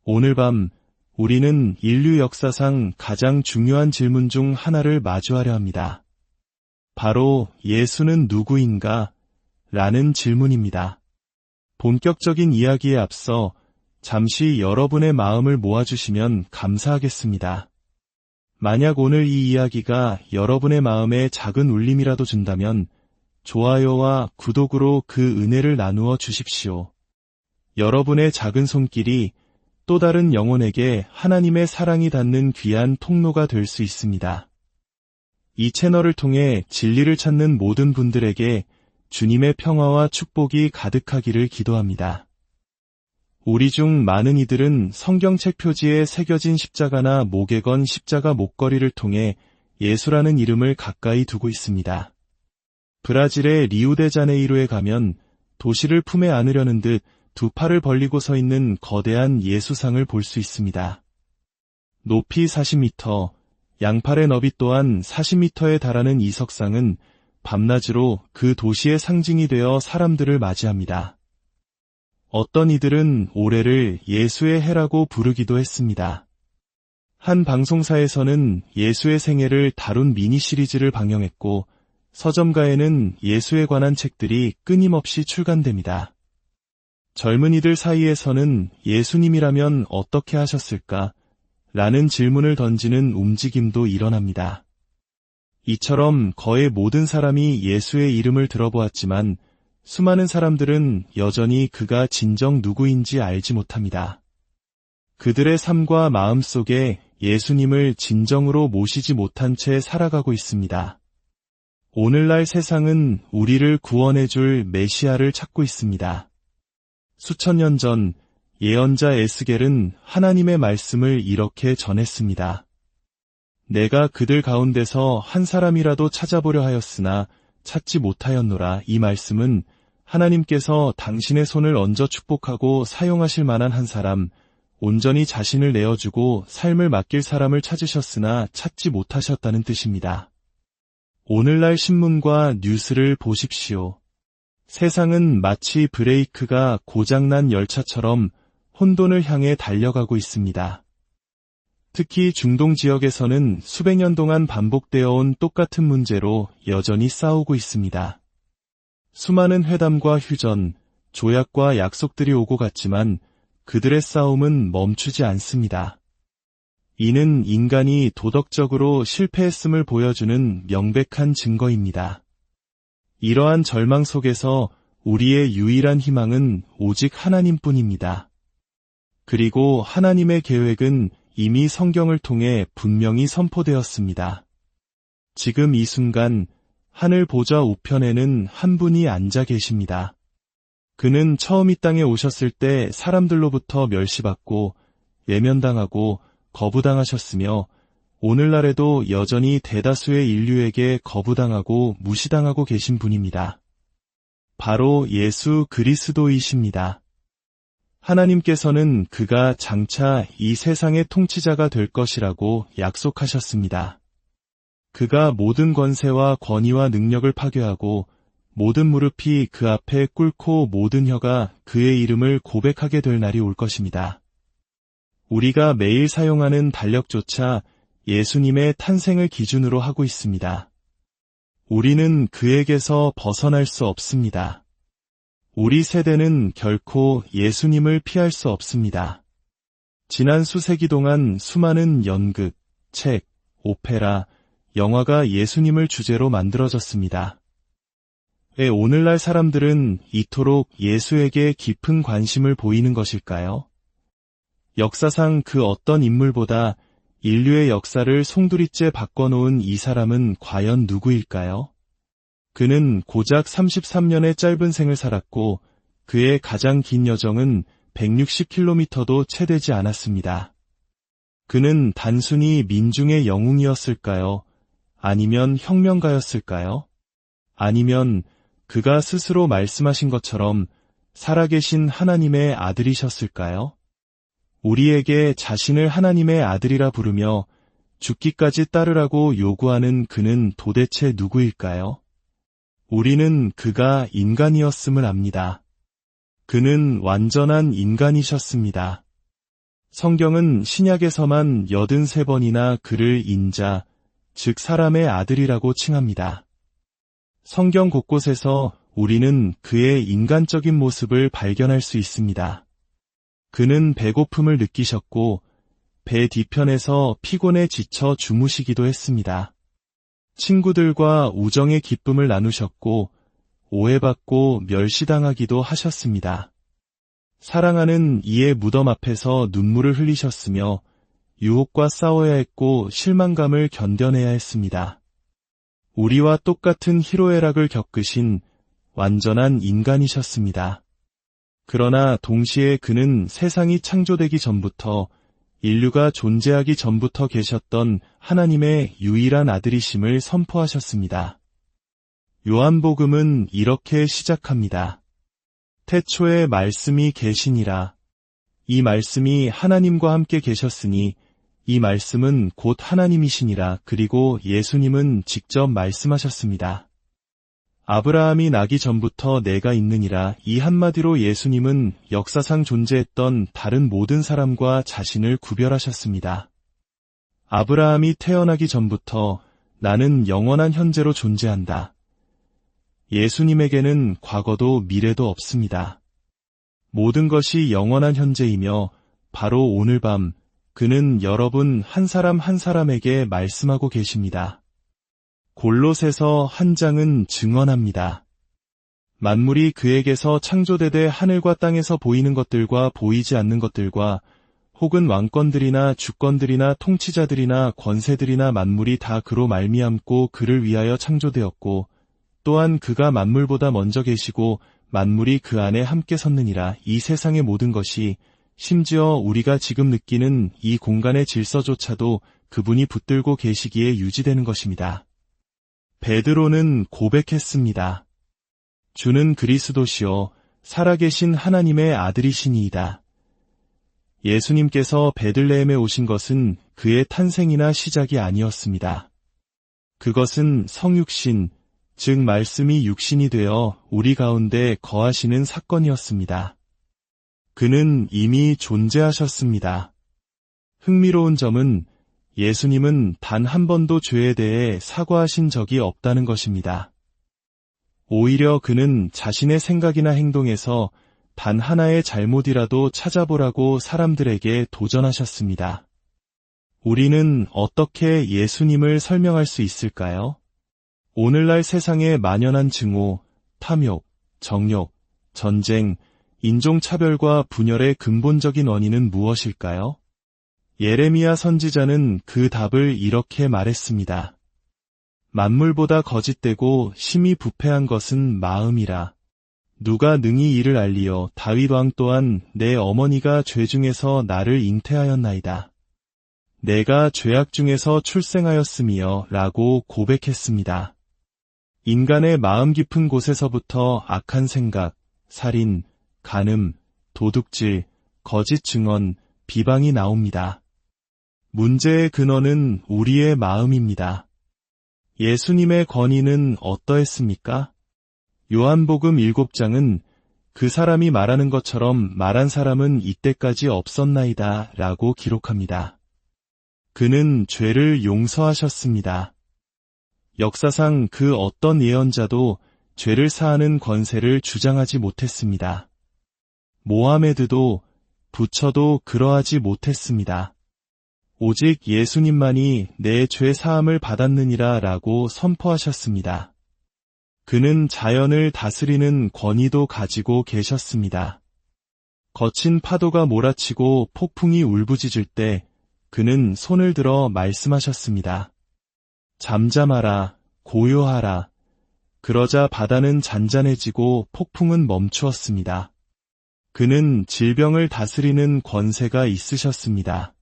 오늘 밤 우리는 인류 역사상 가장 중요한 질문 중 하나를 마주하려 합니다. 바로 예수는 누구인가? 라는 질문입니다. 본격적인 이야기에 앞서 잠시 여러분의 마음을 모아주시면 감사하겠습니다. 만약 오늘 이 이야기가 여러분의 마음에 작은 울림이라도 준다면 좋아요와 구독으로 그 은혜를 나누어 주십시오. 여러분의 작은 손길이 또 다른 영혼에게 하나님의 사랑이 닿는 귀한 통로가 될 수 있습니다. 이 채널을 통해 진리를 찾는 모든 분들에게 주님의 평화와 축복이 가득하기를 기도합니다. 우리 중 많은 이들은 성경책 표지에 새겨진 십자가나 목에 건 십자가 목걸이를 통해 예수라는 이름을 가까이 두고 있습니다. 브라질의 리우데자네이루에 가면 도시를 품에 안으려는 듯 두 팔을 벌리고 서 있는 거대한 예수상을 볼 수 있습니다. 높이 40m, 양팔의 너비 또한 40m에 달하는 이 석상은 밤낮으로 그 도시의 상징이 되어 사람들을 맞이합니다. 어떤 이들은 올해를 예수의 해라고 부르기도 했습니다. 한 방송사에서는 예수의 생애를 다룬 미니 시리즈를 방영했고 서점가에는 예수에 관한 책들이 끊임없이 출간됩니다. 젊은이들 사이에서는 예수님이라면 어떻게 하셨을까? 라는 질문을 던지는 움직임도 일어납니다. 이처럼 거의 모든 사람이 예수의 이름을 들어보았지만 수많은 사람들은 여전히 그가 진정 누구인지 알지 못합니다. 그들의 삶과 마음 속에 예수님을 진정으로 모시지 못한 채 살아가고 있습니다. 오늘날 세상은 우리를 구원해줄 메시아를 찾고 있습니다. 수천 년 전 예언자 에스겔은 하나님의 말씀을 이렇게 전했습니다. 내가 그들 가운데서 한 사람이라도 찾아보려 하였으나 찾지 못하였노라. 이 말씀은 하나님께서 당신의 손을 얹어 축복하고 사용하실 만한 한 사람, 온전히 자신을 내어주고 삶을 맡길 사람을 찾으셨으나 찾지 못하셨다는 뜻입니다. 오늘날 신문과 뉴스를 보십시오. 세상은 마치 브레이크가 고장난 열차처럼 혼돈을 향해 달려가고 있습니다. 특히 중동 지역에서는 수백 년 동안 반복되어 온 똑같은 문제로 여전히 싸우고 있습니다. 수많은 회담과 휴전, 조약과 약속들이 오고 갔지만 그들의 싸움은 멈추지 않습니다. 이는 인간이 도덕적으로 실패했음을 보여주는 명백한 증거입니다. 이러한 절망 속에서 우리의 유일한 희망은 오직 하나님뿐입니다. 그리고 하나님의 계획은 이미 성경을 통해 분명히 선포되었습니다. 지금 이 순간 하늘 보좌 우편에는 한 분이 앉아 계십니다. 그는 처음 이 땅에 오셨을 때 사람들로부터 멸시받고 외면당하고 거부당하셨으며 오늘날에도 여전히 대다수의 인류에게 거부당하고 무시당하고 계신 분입니다. 바로 예수 그리스도이십니다. 하나님께서는 그가 장차 이 세상의 통치자가 될 것이라고 약속하셨습니다. 그가 모든 권세와 권위와 능력을 파괴하고 모든 무릎이 그 앞에 꿇고 모든 혀가 그의 이름을 고백하게 될 날이 올 것입니다. 우리가 매일 사용하는 달력조차 예수님의 탄생을 기준으로 하고 있습니다. 우리는 그에게서 벗어날 수 없습니다. 우리 세대는 결코 예수님을 피할 수 없습니다. 지난 수세기 동안 수많은 연극, 책, 오페라, 영화가 예수님을 주제로 만들어졌습니다. 왜 오늘날 사람들은 이토록 예수에게 깊은 관심을 보이는 것일까요? 역사상 그 어떤 인물보다 인류의 역사를 송두리째 바꿔놓은 이 사람은 과연 누구일까요? 그는 고작 33년의 짧은 생을 살았고 그의 가장 긴 여정은 160km도 채 되지 않았습니다. 그는 단순히 민중의 영웅이었을까요? 아니면 혁명가였을까요? 아니면 그가 스스로 말씀하신 것처럼 살아계신 하나님의 아들이셨을까요? 우리에게 자신을 하나님의 아들이라 부르며 죽기까지 따르라고 요구하는 그는 도대체 누구일까요? 우리는 그가 인간이었음을 압니다. 그는 완전한 인간이셨습니다. 성경은 신약에서만 83번이나 그를 인자, 즉 사람의 아들이라고 칭합니다. 성경 곳곳에서 우리는 그의 인간적인 모습을 발견할 수 있습니다. 그는 배고픔을 느끼셨고 배 뒤편에서 피곤에 지쳐 주무시기도 했습니다. 친구들과 우정의 기쁨을 나누셨고 오해받고 멸시당하기도 하셨습니다. 사랑하는 이의 무덤 앞에서 눈물을 흘리셨으며 유혹과 싸워야 했고 실망감을 견뎌내야 했습니다. 우리와 똑같은 희로애락을 겪으신 완전한 인간이셨습니다. 그러나 동시에 그는 세상이 창조되기 전부터 인류가 존재하기 전부터 계셨던 하나님의 유일한 아들이심을 선포하셨습니다. 요한복음은 이렇게 시작합니다. 태초에 말씀이 계시니라. 이 말씀이 하나님과 함께 계셨으니 이 말씀은 곧 하나님이시니라. 그리고 예수님은 직접 말씀하셨습니다. 아브라함이 나기 전부터 내가 있느니라. 이 한마디로 예수님은 역사상 존재했던 다른 모든 사람과 자신을 구별하셨습니다. 아브라함이 태어나기 전부터 나는 영원한 현재로 존재한다. 예수님에게는 과거도 미래도 없습니다. 모든 것이 영원한 현재이며 바로 오늘 밤 그는 여러분 한 사람 한 사람에게 말씀하고 계십니다. 골로새서 1장은 증언합니다. 만물이 그에게서 창조되되 하늘과 땅에서 보이는 것들과 보이지 않는 것들과 혹은 왕권들이나 주권들이나 통치자들이나 권세들이나 만물이 다 그로 말미암고 그를 위하여 창조되었고 또한 그가 만물보다 먼저 계시고 만물이 그 안에 함께 섰느니라. 이 세상의 모든 것이 심지어 우리가 지금 느끼는 이 공간의 질서조차도 그분이 붙들고 계시기에 유지되는 것입니다. 베드로는 고백했습니다. 주는 그리스도시요 살아계신 하나님의 아들이시니이다. 예수님께서 베들레헴에 오신 것은 그의 탄생이나 시작이 아니었습니다. 그것은 성육신, 즉 말씀이 육신이 되어 우리 가운데 거하시는 사건이었습니다. 그는 이미 존재하셨습니다. 흥미로운 점은 예수님은 단 한 번도 죄에 대해 사과하신 적이 없다는 것입니다. 오히려 그는 자신의 생각이나 행동에서 단 하나의 잘못이라도 찾아보라고 사람들에게 도전하셨습니다. 우리는 어떻게 예수님을 설명할 수 있을까요? 오늘날 세상에 만연한 증오, 탐욕, 정욕, 전쟁, 인종차별과 분열의 근본적인 원인은 무엇일까요? 예레미야 선지자는 그 답을 이렇게 말했습니다. 만물보다 거짓되고 심히 부패한 것은 마음이라. 누가 능히 이를 알리어 다윗 왕 또한 내 어머니가 죄 중에서 나를 잉태하였나이다. 내가 죄악 중에서 출생하였으며 라고 고백했습니다. 인간의 마음 깊은 곳에서부터 악한 생각, 살인, 간음, 도둑질, 거짓 증언, 비방이 나옵니다. 문제의 근원은 우리의 마음입니다. 예수님의 권위는 어떠했습니까? 요한복음 7장은 그 사람이 말하는 것처럼 말한 사람은 이때까지 없었나이다 라고 기록합니다. 그는 죄를 용서하셨습니다. 역사상 그 어떤 예언자도 죄를 사하는 권세를 주장하지 못했습니다. 모하메드도 부처도 그러하지 못했습니다. 오직 예수님만이 내 죄 사함을 받았느니라 라고 선포하셨습니다. 그는 자연을 다스리는 권위도 가지고 계셨습니다. 거친 파도가 몰아치고 폭풍이 울부짖을 때 그는 손을 들어 말씀하셨습니다. 잠잠하라, 고요하라. 그러자 바다는 잔잔해지고 폭풍은 멈추었습니다. 그는 질병을 다스리는 권세가 있으셨습니다.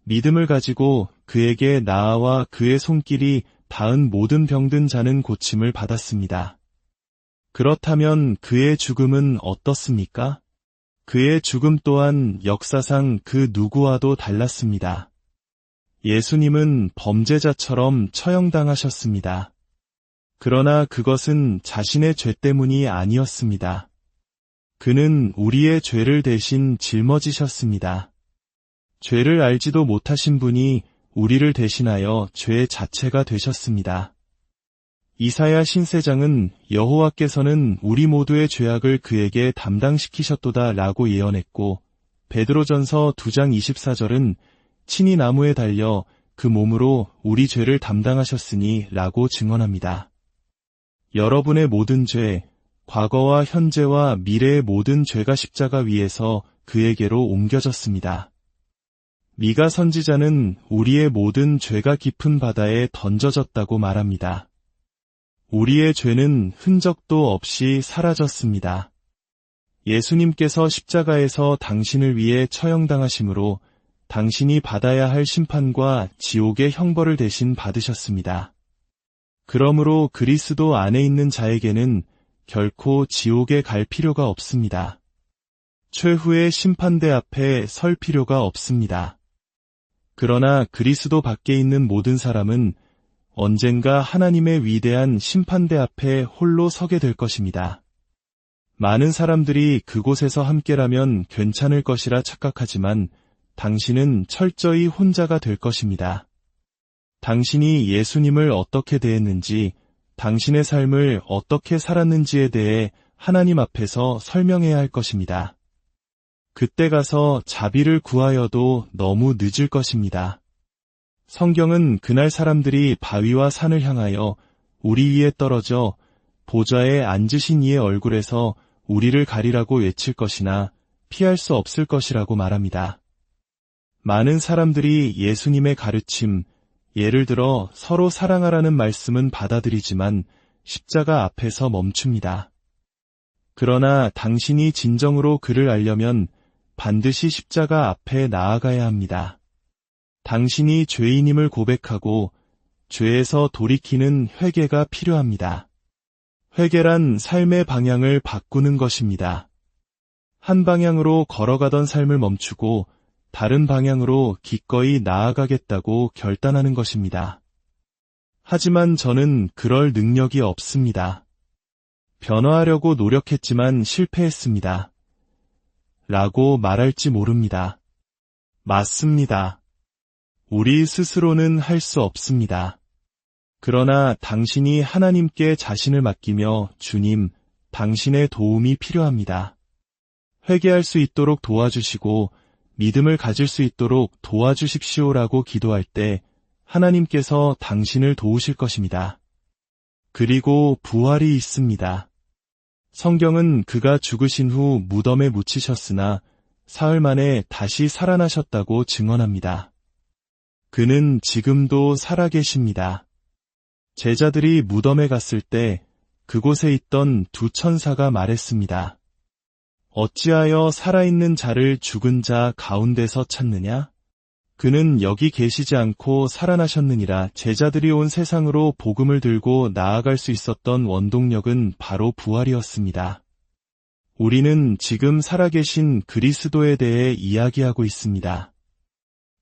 믿음을 가지고 그에게 나아와 그의 손길이 닿은 모든 병든 자는 고침을 받았습니다. 그렇다면 그의 죽음은 어떻습니까? 그의 죽음 또한 역사상 그 누구와도 달랐습니다. 예수님은 범죄자처럼 처형당하셨습니다. 그러나 그것은 자신의 죄 때문이 아니었습니다. 그는 우리의 죄를 대신 짊어지셨습니다. 죄를 알지도 못하신 분이 우리를 대신하여 죄 자체가 되셨습니다. 이사야 신세장은 여호와께서는 우리 모두의 죄악을 그에게 담당시키셨도다 라고 예언했고, 베드로전서 2장 24절은 친히 나무에 달려 그 몸으로 우리 죄를 담당하셨으니 라고 증언합니다. 여러분의 모든 죄, 과거와 현재와 미래의 모든 죄가 십자가 위에서 그에게로 옮겨졌습니다. 미가 선지자는 우리의 모든 죄가 깊은 바다에 던져졌다고 말합니다. 우리의 죄는 흔적도 없이 사라졌습니다. 예수님께서 십자가에서 당신을 위해 처형당하심으로 당신이 받아야 할 심판과 지옥의 형벌을 대신 받으셨습니다. 그러므로 그리스도 안에 있는 자에게는 결코 지옥에 갈 필요가 없습니다. 최후의 심판대 앞에 설 필요가 없습니다. 그러나 그리스도 밖에 있는 모든 사람은 언젠가 하나님의 위대한 심판대 앞에 홀로 서게 될 것입니다. 많은 사람들이 그곳에서 함께라면 괜찮을 것이라 착각하지만 당신은 철저히 혼자가 될 것입니다. 당신이 예수님을 어떻게 대했는지, 당신의 삶을 어떻게 살았는지에 대해 하나님 앞에서 설명해야 할 것입니다. 그때 가서 자비를 구하여도 너무 늦을 것입니다. 성경은 그날 사람들이 바위와 산을 향하여 우리 위에 떨어져 보좌에 앉으신 이의 얼굴에서 우리를 가리라고 외칠 것이나 피할 수 없을 것이라고 말합니다. 많은 사람들이 예수님의 가르침, 예를 들어 서로 사랑하라는 말씀은 받아들이지만 십자가 앞에서 멈춥니다. 그러나 당신이 진정으로 그를 알려면 반드시 십자가 앞에 나아가야 합니다. 당신이 죄인임을 고백하고 죄에서 돌이키는 회개가 필요합니다. 회개란 삶의 방향을 바꾸는 것입니다. 한 방향으로 걸어가던 삶을 멈추고 다른 방향으로 기꺼이 나아가겠다고 결단하는 것입니다. 하지만 저는 그럴 능력이 없습니다. 변화하려고 노력했지만 실패했습니다. 라고 말할지 모릅니다. 맞습니다. 우리 스스로는 할 수 없습니다. 그러나 당신이 하나님께 자신을 맡기며 주님, 당신의 도움이 필요합니다. 회개할 수 있도록 도와주시고 믿음을 가질 수 있도록 도와주십시오라고 기도할 때 하나님께서 당신을 도우실 것입니다. 그리고 부활이 있습니다. 성경은 그가 죽으신 후 무덤에 묻히셨으나 사흘 만에 다시 살아나셨다고 증언합니다. 그는 지금도 살아계십니다. 제자들이 무덤에 갔을 때 그곳에 있던 두 천사가 말했습니다. 어찌하여 살아있는 자를 죽은 자 가운데서 찾느냐? 그는 여기 계시지 않고 살아나셨느니라. 제자들이 온 세상으로 복음을 들고 나아갈 수 있었던 원동력은 바로 부활이었습니다. 우리는 지금 살아계신 그리스도에 대해 이야기하고 있습니다.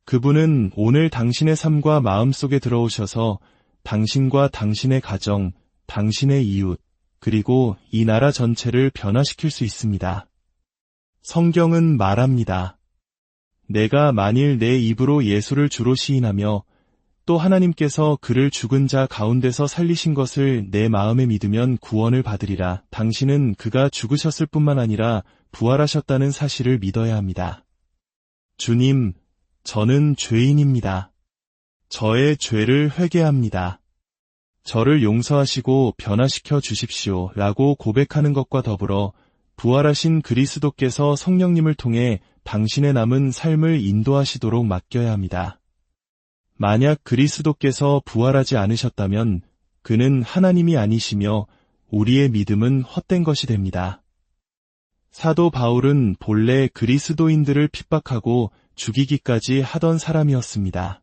그분은 오늘 당신의 삶과 마음 속에 들어오셔서 당신과 당신의 가정, 당신의 이웃, 그리고 이 나라 전체를 변화시킬 수 있습니다. 성경은 말합니다. 내가 만일 내 입으로 예수를 주로 시인하며 또 하나님께서 그를 죽은 자 가운데서 살리신 것을 내 마음에 믿으면 구원을 받으리라. 당신은 그가 죽으셨을 뿐만 아니라 부활하셨다는 사실을 믿어야 합니다. 주님, 저는 죄인입니다. 저의 죄를 회개합니다. 저를 용서하시고 변화시켜 주십시오 라고 고백하는 것과 더불어 부활하신 그리스도께서 성령님을 통해 당신의 남은 삶을 인도하시도록 맡겨야 합니다. 만약 그리스도께서 부활하지 않으셨다면 그는 하나님이 아니시며 우리의 믿음은 헛된 것이 됩니다. 사도 바울은 본래 그리스도인들을 핍박하고 죽이기까지 하던 사람이었습니다.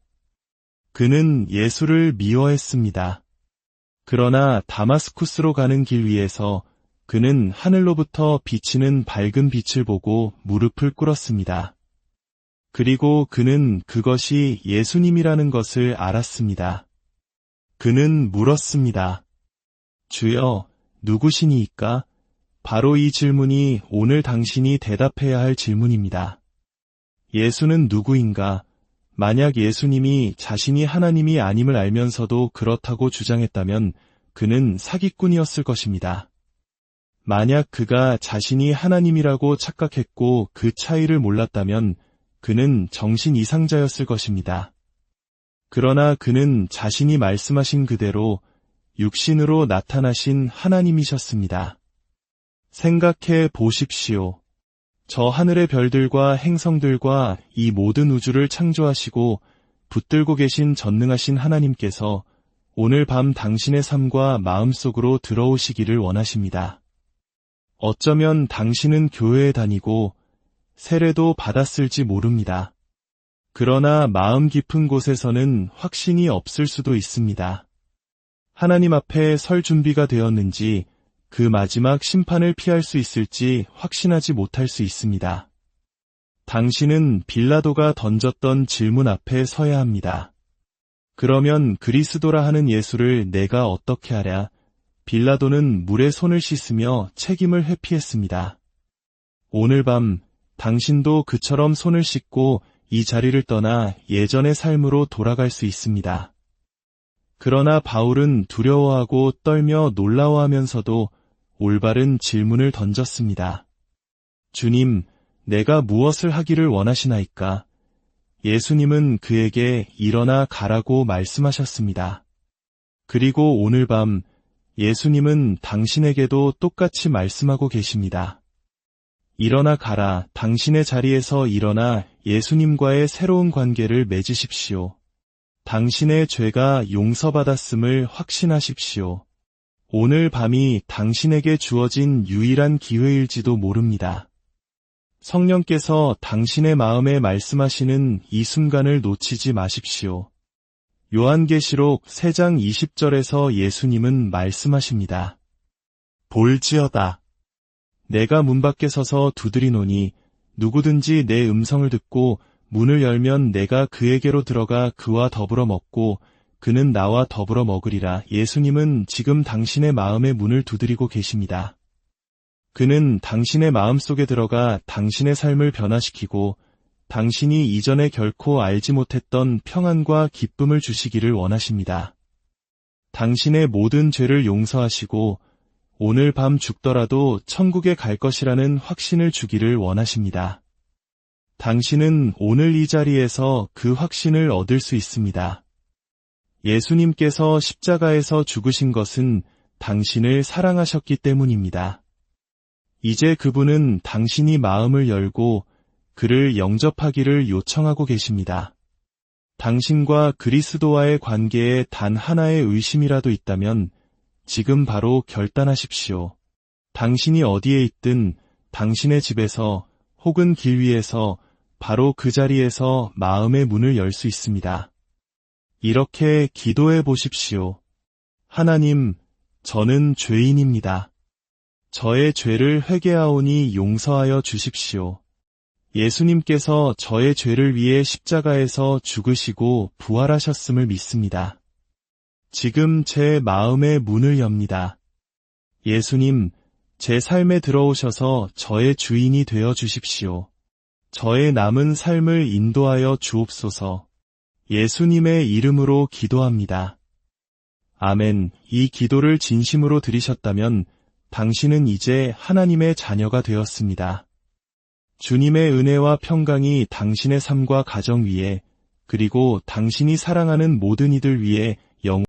그는 예수를 미워했습니다. 그러나 다마스쿠스로 가는 길 위에서 그는 하늘로부터 비치는 밝은 빛을 보고 무릎을 꿇었습니다. 그리고 그는 그것이 예수님이라는 것을 알았습니다. 그는 물었습니다. 주여, 누구시니이까? 바로 이 질문이 오늘 당신이 대답해야 할 질문입니다. 예수는 누구인가? 만약 예수님이 자신이 하나님이 아님을 알면서도 그렇다고 주장했다면 그는 사기꾼이었을 것입니다. 만약 그가 자신이 하나님이라고 착각했고 그 차이를 몰랐다면 그는 정신 이상자였을 것입니다. 그러나 그는 자신이 말씀하신 그대로 육신으로 나타나신 하나님이셨습니다. 생각해 보십시오. 저 하늘의 별들과 행성들과 이 모든 우주를 창조하시고 붙들고 계신 전능하신 하나님께서 오늘 밤 당신의 삶과 마음속으로 들어오시기를 원하십니다. 어쩌면 당신은 교회에 다니고 세례도 받았을지 모릅니다. 그러나 마음 깊은 곳에서는 확신이 없을 수도 있습니다. 하나님 앞에 설 준비가 되었는지 그 마지막 심판을 피할 수 있을지 확신하지 못할 수 있습니다. 당신은 빌라도가 던졌던 질문 앞에 서야 합니다. 그러면 그리스도라 하는 예수를 내가 어떻게 하랴? 빌라도는 물에 손을 씻으며 책임을 회피했습니다. 오늘 밤 당신도 그처럼 손을 씻고 이 자리를 떠나 예전의 삶으로 돌아갈 수 있습니다. 그러나 바울은 두려워하고 떨며 놀라워하면서도 올바른 질문을 던졌습니다. 주님, 내가 무엇을 하기를 원하시나이까? 예수님은 그에게 일어나 가라고 말씀하셨습니다. 그리고 오늘 밤 예수님은 당신에게도 똑같이 말씀하고 계십니다. 일어나 가라, 당신의 자리에서 일어나 예수님과의 새로운 관계를 맺으십시오. 당신의 죄가 용서받았음을 확신하십시오. 오늘 밤이 당신에게 주어진 유일한 기회일지도 모릅니다. 성령께서 당신의 마음에 말씀하시는 이 순간을 놓치지 마십시오. 요한계시록 3장 20절에서 예수님은 말씀하십니다. 볼지어다. 내가 문 밖에 서서 두드리노니 누구든지 내 음성을 듣고 문을 열면 내가 그에게로 들어가 그와 더불어 먹고 그는 나와 더불어 먹으리라. 예수님은 지금 당신의 마음의 문을 두드리고 계십니다. 그는 당신의 마음속에 들어가 당신의 삶을 변화시키고 당신이 이전에 결코 알지 못했던 평안과 기쁨을 주시기를 원하십니다. 당신의 모든 죄를 용서하시고 오늘 밤 죽더라도 천국에 갈 것이라는 확신을 주기를 원하십니다. 당신은 오늘 이 자리에서 그 확신을 얻을 수 있습니다. 예수님께서 십자가에서 죽으신 것은 당신을 사랑하셨기 때문입니다. 이제 그분은 당신이 마음을 열고 그를 영접하기를 요청하고 계십니다. 당신과 그리스도와의 관계에 단 하나의 의심이라도 있다면 지금 바로 결단하십시오. 당신이 어디에 있든 당신의 집에서 혹은 길 위에서 바로 그 자리에서 마음의 문을 열 수 있습니다. 이렇게 기도해 보십시오. 하나님, 저는 죄인입니다. 저의 죄를 회개하오니 용서하여 주십시오. 예수님께서 저의 죄를 위해 십자가에서 죽으시고 부활하셨음을 믿습니다. 지금 제 마음의 문을 엽니다. 예수님, 제 삶에 들어오셔서 저의 주인이 되어 주십시오. 저의 남은 삶을 인도하여 주옵소서. 예수님의 이름으로 기도합니다. 아멘. 이 기도를 진심으로 드리셨다면 당신은 이제 하나님의 자녀가 되었습니다. 주님의 은혜와 평강이 당신의 삶과 가정 위에 그리고 당신이 사랑하는 모든 이들 위에